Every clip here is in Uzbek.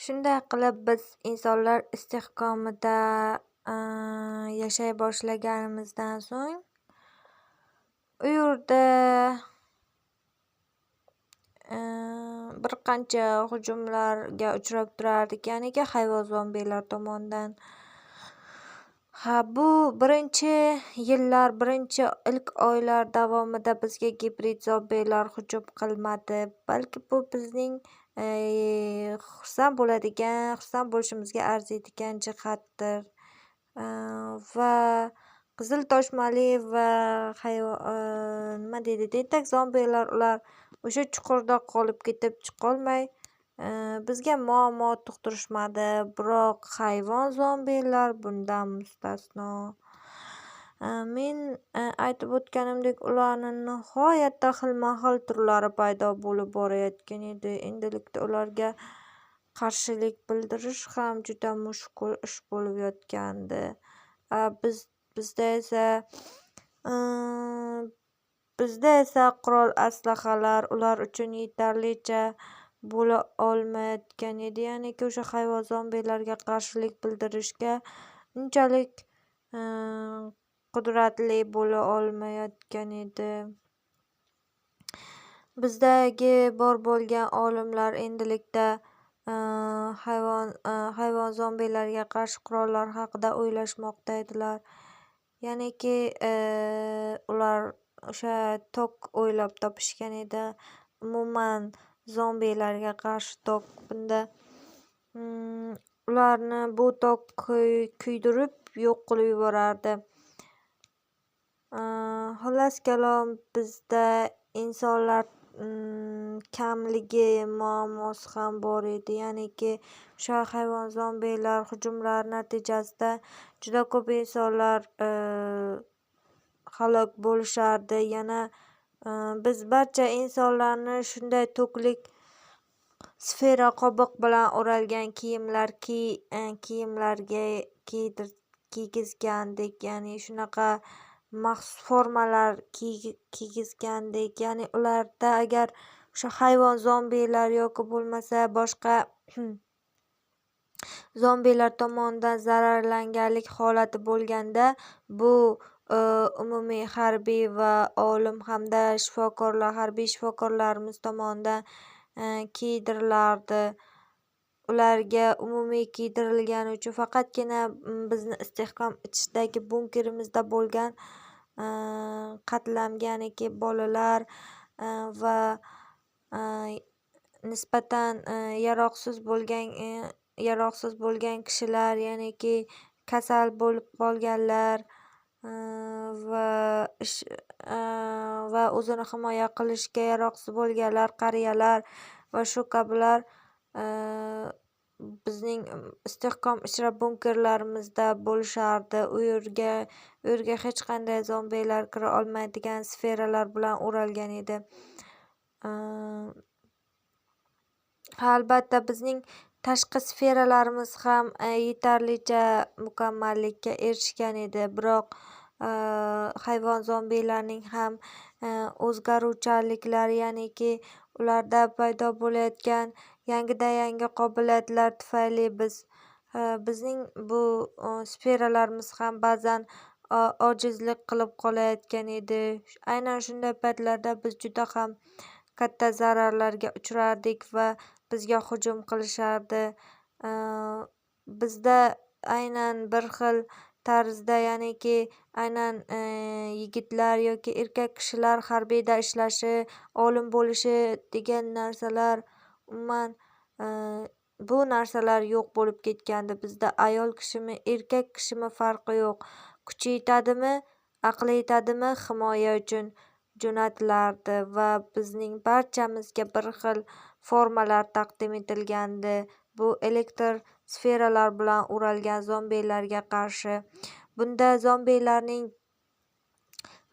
Shunday qilib biz insonlar istehkomida yashay boshlaganimizdan so'ng u yerda bir qancha hujumlarga uchrab turardik, ya'niki hayvon zombiylar tomonidan. Bu birinchi ilk oylar davomida bizga gibrid zombiylar hujum qilmadi. Balki bu bizning xursand bo'lishimizga arziydigan jihatdir. Va qizil toshmali va nima deydi, tentak zombiylar ular o'sha chuqurda qolib ketib chiqolmay bizga muammo tug'dirishmadi. Biroq hayvon zombiylar bundan mustasno. Men aytib o'tganimdek, ularning nihoyatda xilma-xil turlari paydo bo'lib borayotgan edi. Endilikda ularga qarshilik bildirish ham juda mushkul ish bo'lib yotgandi. Bizda esa qurol-aslahalar ular uchun yetarlicha bo'la olmayotgan edi. Ya'niki o'sha hayvon zombiylarga qarshilik bildirishga unchalik qudratli bo'la olmayotgan edi. Bizdagi bor bo'lgan olimlar endilikda hayvon zombiylarga qarshi qurollar haqida o'ylashmoqda edilar. Ya'niki ular o'sha tok o'ylab topishgan edi. Umuman zombiylarga qarshi tok. Bunda ularni bu tok kuydirib yo'q qilib yuborardi. Xullas kalom, bizda insonlar kamligi muammosi ham bor edi. Ya'niki o'sha hayvon zombiylar hujumlari natijasida juda ko'p insonlar halok bo'lishardi. Yana biz barcha insonlarni shunday to'klik sfera qobiq bilan o'ralgan kiyimlarga kiygizgandik. Ya'ni shunaqa maxsus formalar kiygizgandik. Ya'ni ularda agar o'sha hayvon zombiylar yoki bo'lmasa boshqa zombiylar tomonidan zararlanganlik holati bo'lganda, bu umumiy harbiy va olim hamda harbiy shifokorlarimiz tomonidan kiydirilardi. Ularga umumiy kiydirilgani uchun faqatgina bizni istehkom ichidagi bunkerimizda bo'lgan qatlamga, ya'niki bolalar va nisbatan yaroqsiz bo'lgan kishilar, ya'niki kasal bo'lib qolganlar va o'zini himoya qilishga yaroqsiz bo'lganlar, qariyalar va shu kabilar bizning istehkom ichra bunkerlarimizda bo'lishardi. U yerga hech qanday zombiylar kira olmaydigan sferalar bilan o'ralgan edi. Albatta bizning tashqi sferalarimiz ham yetarlicha mukammallikka erishgan edi. Biroq hayvon zombiylarning ham o'zgaruvchanliklari, ya'niki ularda paydo bo'layotgan yangidan-yangi qobiliyatlar tufayli bizning bu sferalarimiz ham ba'zan ojizlik qilib qolayotgan edi. Aynan shunday paytlarda biz juda ham katta zararlarga uchrardik va bizga hujum qilishardi. Bizda aynan bir xil tarzda, ya'niki aynan yigitlar yoki erkak kishilar harbiyda ishlashi, olim bo'lishi degan narsalar umuman bu narsalar yo'q bo'lib ketgandi. Bizda ayol kishimi, erkak kishimi farqi yo'q. Kuchi yetadimi, aqli yetadimi, himoya uchun jo'natilardi va bizning barchamizga bir xil formalar taqdim etilgandi. Bu elektr sferalar bilan o'ralgan zombiylarga qarshi. Bunda zombiylarning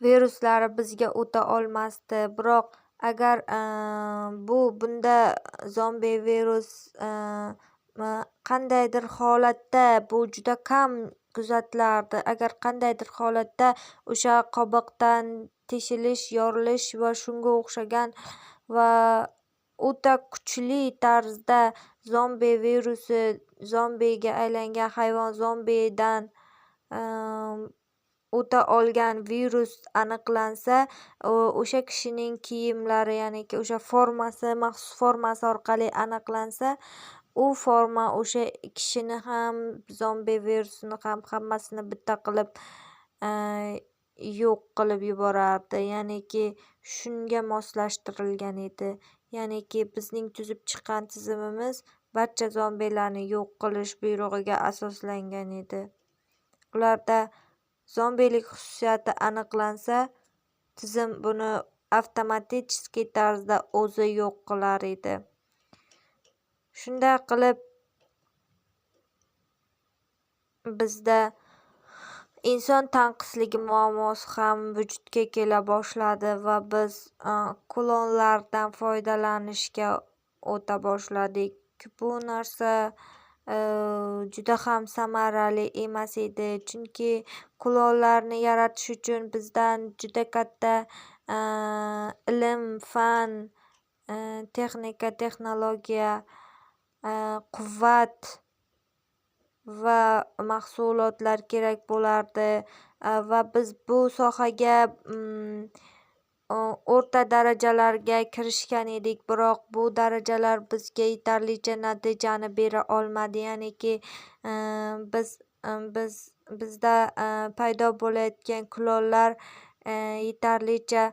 viruslari bizga o'ta olmasdi. Biroq agar bunda zombiy virus qandaydir holatda, bu juda kam kuzatilardi. Agar qandaydir holatda o'sha qobiqdan teshilish, yorilish va shunga o'xshagan va o'ta kuchli tarzda zombi virusi, zombiga aylangan hayvon zombidan o'ta olgan virus aniqlansa, o'sha kishining kiyimlari, ya'niki o'sha formasi, maxsus formasi orqali aniqlansa, u forma o'sha kishini ham, zombi virusini ham hammasini bitta qilib yo'q qilib yuborardi. Ya'niki shunga moslashtirilgan edi. Ya'niki bizning tuzib chiqqan tizimimiz barcha zombilarni yo'q qilish buyrug'iga asoslangan edi. Ularda zombilik xususiyati aniqlansa, tizim buni avtomatik tarzda o'zi yo'q qilar edi. Shunday qilib bizda inson tanqisligi muammosi ham vujudga kela boshladi va biz klonlardan foydalanishga o'ta boshladik. Bu narsa juda ham samarali emas edi, chunki klonlarni yaratish uchun bizdan juda katta ilm, fan, texnika, texnologiya, quvvat va mahsulotlar kerak bo'lardi va biz bu sohaga o'rta darajalarga kirishgan edik, biroq bu darajalar bizga yetarlicha natijani bera olmadi. Ya'niki bizda paydo bo'layotgan klonlar yetarlicha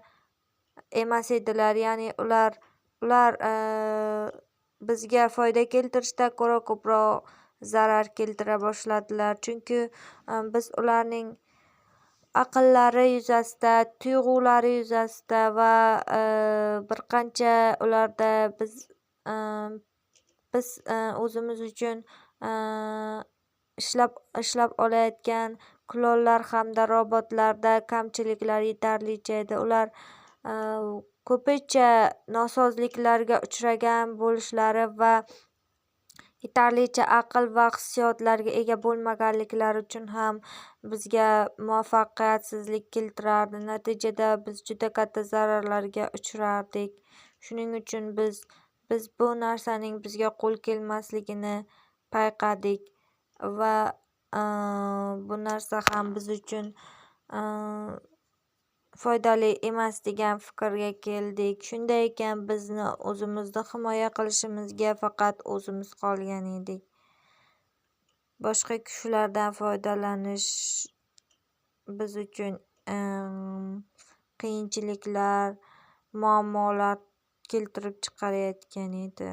emas edilar. Ya'ni ular bizga foyda keltirishdan ko'ra ko'proq zarar keltira boshladilar. Chunki biz ularning aqllari yuzasida, tuyg'ulari yuzasida va bir qancha ularda biz o'zimiz uchun ishlab olayotgan klonlar hamda robotlarda kamchiliklar yetarlicha edi. Ular ko'pincha nosozliklarga uchragan bo'lishlari va yetarlicha aql va hissiyotlarga ega bo'lmaganliklari uchun ham bizga muvaffaqiyatsizlik keltirardi. Natijada biz juda katta zararlarga uchrardik. Shuning uchun biz bu narsaning bizga qo'l kelmasligini payqadik va bu narsa ham biz uchun foydali emas degan fikrga keldik. Shunday ekan, bizni o'zimizni himoya qilishimizga faqat o'zimiz qolgan edik. Boshqa kuchlardan foydalanish biz uchun qiyinchiliklar, muammolar keltirib chiqarayotgan edi.